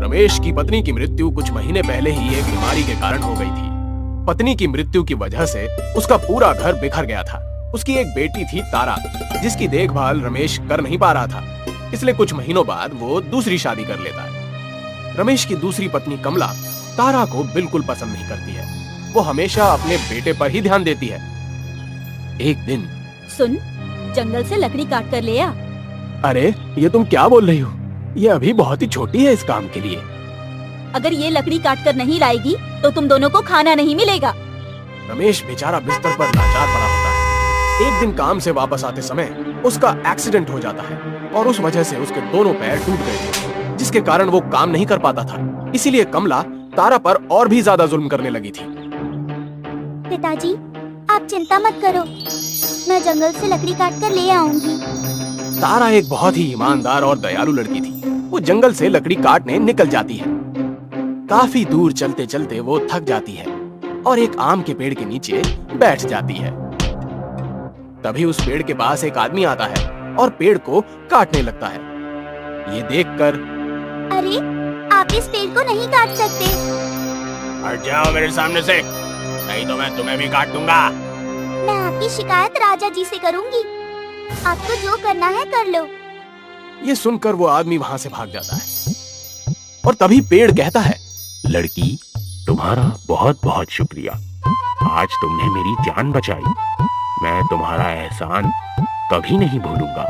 रमेश की पत्नी की मृत्यु कुछ महीने पहले ही एक बीमारी के कारण हो गई थी। पत्नी की मृत्यु की वजह से उसका पूरा घर बिखर गया था। उसकी एक बेटी थी तारा, जिसकी देखभाल रमेश कर नहीं पा रहा था, इसलिए कुछ महीनों बाद वो दूसरी शादी कर लेता है। रमेश की दूसरी पत्नी कमला तारा को बिल्कुल पसंद नहीं करती है। वो हमेशा अपने बेटे पर ही ध्यान देती है। एक दिन, सुन, जंगल से लकड़ी काट कर ले आ। अरे ये तुम क्या बोल रही हो? ये अभी बहुत ही छोटी है इस काम के लिए। अगर ये लकड़ी काट कर नहीं लाएगी तो तुम दोनों को खाना नहीं मिलेगा। रमेश बेचारा बिस्तर पर लाचार पड़ा होता है। एक दिन काम से वापस आते समय उसका एक्सीडेंट हो जाता है और उस वजह से उसके दोनों पैर टूट गए थे, जिसके कारण वो काम नहीं कर पाता था। इसीलिए कमला तारा पर और भी ज्यादा जुल्म करने लगी थी। पिताजी, आप चिंता मत करो, मैं जंगल से लकड़ी काट कर ले आऊंगी। तारा एक बहुत ही ईमानदार और दयालु लड़की थी। वो जंगल से लकड़ी काटने निकल जाती है। काफी दूर चलते चलते वो थक जाती है और एक आम के पेड़ के नीचे बैठ जाती है। तभी उस पेड़ के पास एक आदमी आता है और पेड़ को काटने लगता है। ये देखकर, अरे, आप इस पेड़ को नहीं काट सकते। हट जाओ मेरे सामने से, नहीं तो मैं तुम्हें भी काट दूंगा। मैं आपकी शिकायत राजा जी से करूंगी। आपको जो करना है कर लो। ये सुनकर वो आदमी वहां से भाग जाता है और तभी पेड़ कहता है, लड़की, तुम्हारा बहुत बहुत शुक्रिया। आज तुमने मेरी जान बचाई। मैं तुम्हारा एहसान कभी नहीं भूलूंगा।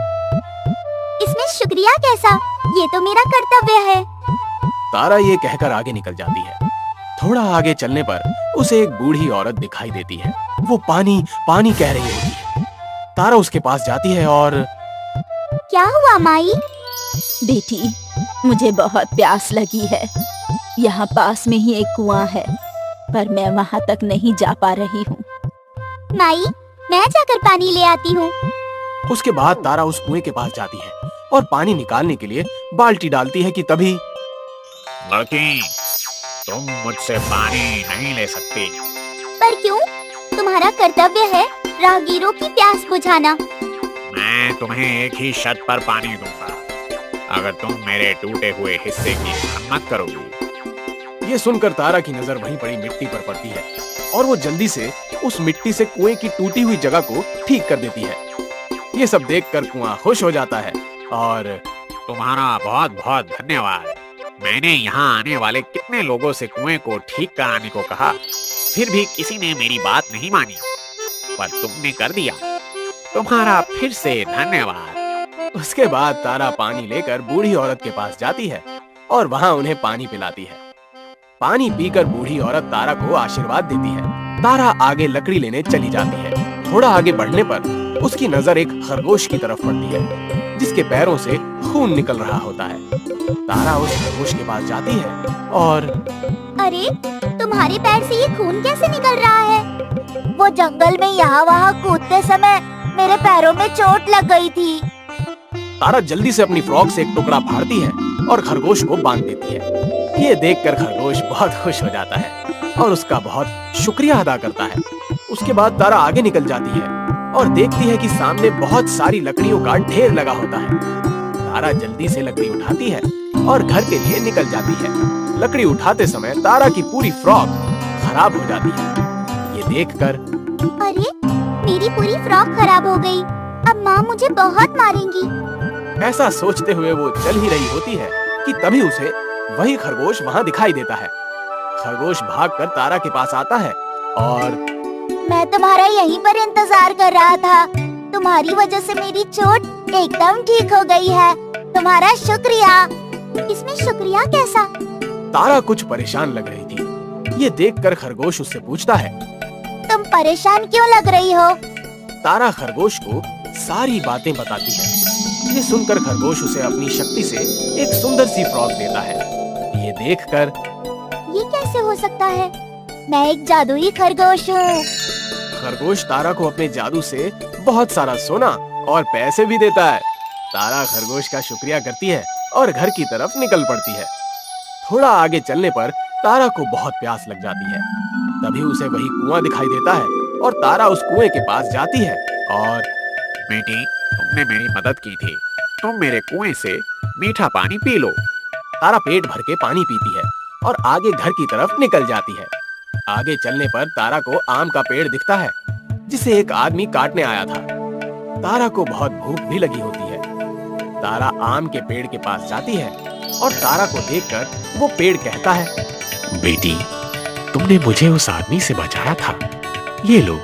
इसमें शुक्रिया कैसा? ये तो मेरा कर्तव्य है। तारा ये कहकर आगे निकल जाती है। थोड़ा आगे चलने पर उसे एक बूढ़ी औरत दिखाई देती है। वो पानी पानी कह रही होती है। तारा उसके पास जाती है और, क्या हुआ माई? बेटी, मुझे बहुत प्यास लगी है। यहाँ पास में ही एक कुआं है, पर मैं वहाँ तक नहीं जा पा रही हूँ। माई, मैं जाकर पानी ले आती हूँ। उसके बाद तारा उस कुएं के पास जाती है और पानी निकालने के लिए बाल्टी डालती है कि तभी, लड़की, तुम मुझसे पानी नहीं ले सकती। पर क्यों? तुम्हारा कर्तव्य है राहगीरों की प्यास बुझाना। मैं तुम्हें एक ही शर्त पर पानी दूंगा, अगर तुम मेरे टूटे हुए हिस्से की मरम्मत करोगी। ये सुनकर तारा की नजर वहीं पड़ी मिट्टी पर पड़ती है और वो जल्दी से उस मिट्टी से कुएं की टूटी हुई जगह को ठीक कर देती है। ये सब देखकर कुआं खुश हो जाता है और, तुम्हारा बहुत बहुत धन्यवाद। मैंने यहाँ आने वाले कितने लोगों से कुएं को ठीक कराने को कहा, फिर भी किसी ने मेरी बात नहीं मानी, पर तुमने कर दिया। तुम्हारा फिर से धन्यवाद। उसके बाद तारा पानी लेकर बूढ़ी औरत के पास जाती है और वहां उन्हें पानी पिलाती है। पानी पीकर बूढ़ी औरत तारा को आशीर्वाद देती है। तारा आगे लकड़ी लेने चली जाती है। थोड़ा आगे बढ़ने पर उसकी नजर एक खरगोश की तरफ पड़ती है, जिसके पैरों से खून निकल रहा होता है। तारा उस खरगोश के पास जाती है और, अरे, तुम्हारे पैर से ये खून कैसे निकल रहा है? वो जंगल में यहाँ वहाँ कूदते समय मेरे पैरों में चोट लग गई थी। तारा जल्दी से अपनी फ्रॉक से एक टुकड़ा फाड़ती है और खरगोश को बांध देती है। ये देखकर खरगोश बहुत खुश हो जाता है और उसका बहुत शुक्रिया अदा करता है। उसके बाद तारा आगे निकल जाती है और देखती है कि सामने बहुत सारी लकड़ियों का ढेर लगा होता है। तारा जल्दी से लकड़ी उठाती है और घर के लिए निकल जाती है। लकड़ी उठाते समय तारा की पूरी फ्रॉक खराब हो जाती है। ये देखकर, अरे, मेरी पूरी फ्रॉक खराब हो गई। अब माँ मुझे बहुत मारेंगी। ऐसा सोचते हुए वो चल ही रही होती है कि तभी उसे वही खरगोश वहां दिखाई देता है। खरगोश भागकर तारा के पास आता है और, मैं तुम्हारा यहीं पर इंतजार कर रहा था। तुम्हारी वजह से मेरी चोट एकदम ठीक हो गई है। तुम्हारा शुक्रिया। इसमें शुक्रिया कैसा? तारा कुछ परेशान लग रही थी। ये देखकर खरगोश उससे पूछता है, तुम परेशान क्यों लग रही हो? तारा खरगोश को सारी बातें बताती है। ये सुनकर खरगोश उसे अपनी शक्ति से एक सुंदर सी फ्रॉक देता है। ये देखकर, ये कैसे हो सकता है? मैं एक जादुई खरगोश हूँ। खरगोश तारा को अपने जादू से बहुत सारा सोना और पैसे भी देता है। तारा खरगोश का शुक्रिया करती है और घर की तरफ निकल पड़ती है। थोड़ा आगे चलने पर तारा को बहुत प्यास लग जाती है। तभी उसे वही कुआं दिखाई देता है और तारा उस कुएं के पास जाती है और, बेटी, तुमने मेरी मदद की थी। तुम मेरे कुएं से मीठा पानी पी लो। तारा पेट भर के पानी पीती है और आगे घर की तरफ निकल जाती है। आगे चलने पर तारा को आम का पेड़ दिखता है जिसे एक आदमी काटने आया था। तारा को बहुत भूख भी लगी होती है। तारा आम के पेड़ के पास जाती है और तारा को देखकर वो पेड़ कहता है, बेटी, तुमने मुझे उस आदमी से बचाया था। ये लो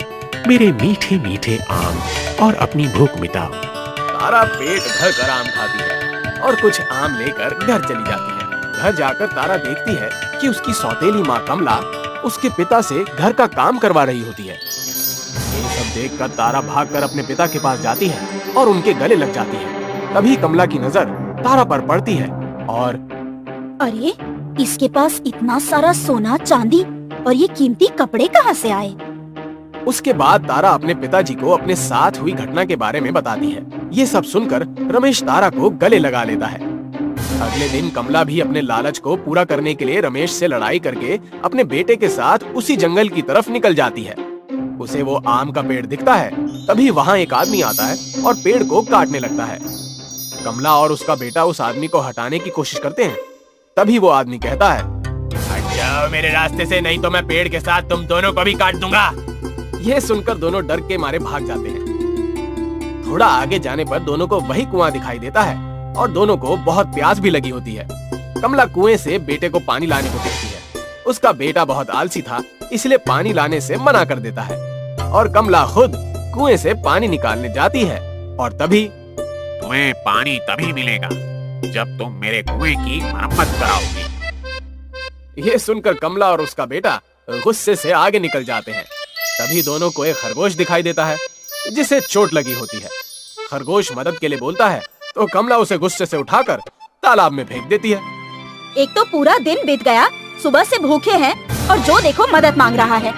मेरे मीठे मीठे आम और अपनी भूख मिटाओ। तारा पेट भर कर आम खाती है और कुछ आम लेकर घर चली जाती है। घर जाकर तारा देखती है कि उसकी सौतेली माँ कमला उसके पिता से घर का काम करवा रही होती है। ये सब देखकर तारा भागकर अपने पिता के पास जाती है और उनके गले लग जाती है। तभी कमला की नजर तारा पर पड़ती है और अरे, इसके पास इतना सारा सोना चांदी और ये कीमती कपड़े कहाँ से आए? उसके बाद तारा अपने पिताजी को अपने साथ हुई घटना के बारे में बताती है। ये सब सुनकर रमेश तारा को गले लगा लेता है। अगले दिन कमला भी अपने लालच को पूरा करने के लिए रमेश से लड़ाई करके अपने बेटे के साथ उसी जंगल की तरफ निकल जाती है। उसे वो आम का पेड़ दिखता है। तभी वहाँ एक आदमी आता है और पेड़ को काटने लगता है। कमला और उसका बेटा उस आदमी को हटाने की कोशिश करते हैं। तभी वो आदमी कहता है, हट जाओ मेरे रास्ते से, नहीं तो मैं पेड़ के साथ तुम दोनों को भी काट दूंगा। यह सुनकर दोनों डर के मारे भाग जाते हैं। थोड़ा आगे जाने पर दोनों को वही कुआं दिखाई देता है और दोनों को बहुत प्यास भी लगी होती है। कमला कुएं से बेटे को पानी लाने को कहती है। उसका बेटा बहुत आलसी था, इसलिए पानी लाने से मना कर देता है और कमला खुद कुएं से पानी निकालने जाती है। और तभी तुम्हें पानी तभी मिलेगा जब तुम मेरे कुएं की मरम्मत कराओगी। ये सुनकर कमला और उसका बेटा गुस्से से आगे निकल जाते हैं। तभी दोनों को एक खरगोश दिखाई देता है जिसे चोट लगी होती है। खरगोश मदद के लिए बोलता है तो कमला उसे गुस्से से उठाकर तालाब में फेंक देती है। एक तो पूरा दिन बीत गया, सुबह से भूखे हैं और जो देखो मदद मांग रहा है।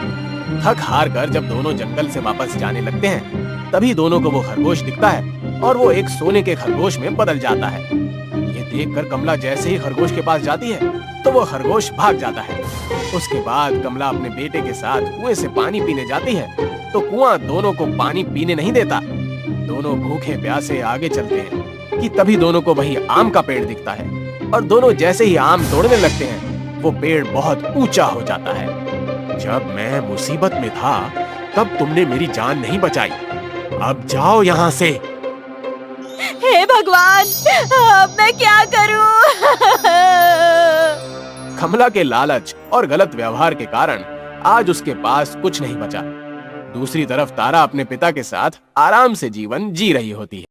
थक हार कर जब दोनों जंगल से वापस जाने लगते हैं तभी दोनों को वो खरगोश दिखता है और वो एक सोने के खरगोश में बदल जाता है। ये देखकर कमला जैसे ही खरगोश के पास जाती है तो वो खरगोश भाग जाता है। उसके बाद कमला अपने बेटे के साथ कुएं से पानी पीने जाती है तो कुआं दोनों को पानी पीने नहीं देता। दोनों भूखे प्यासे आगे चलते हैं कि तभी दोनों को वही आम का पेड़ दिखता है और दोनों जैसे ही आम तोड़ने लगते हैं वो पेड़ बहुत ऊंचा हो जाता है। जब मैं मुसीबत में था तब तुमने मेरी जान नहीं बचाई। अब जाओ यहाँ से। हे भगवान, अब मैं क्या करूं? कमला के लालच और गलत व्यवहार के कारण आज उसके पास कुछ नहीं बचा। दूसरी तरफ तारा अपने पिता के साथ आराम से जीवन जी रही होती है।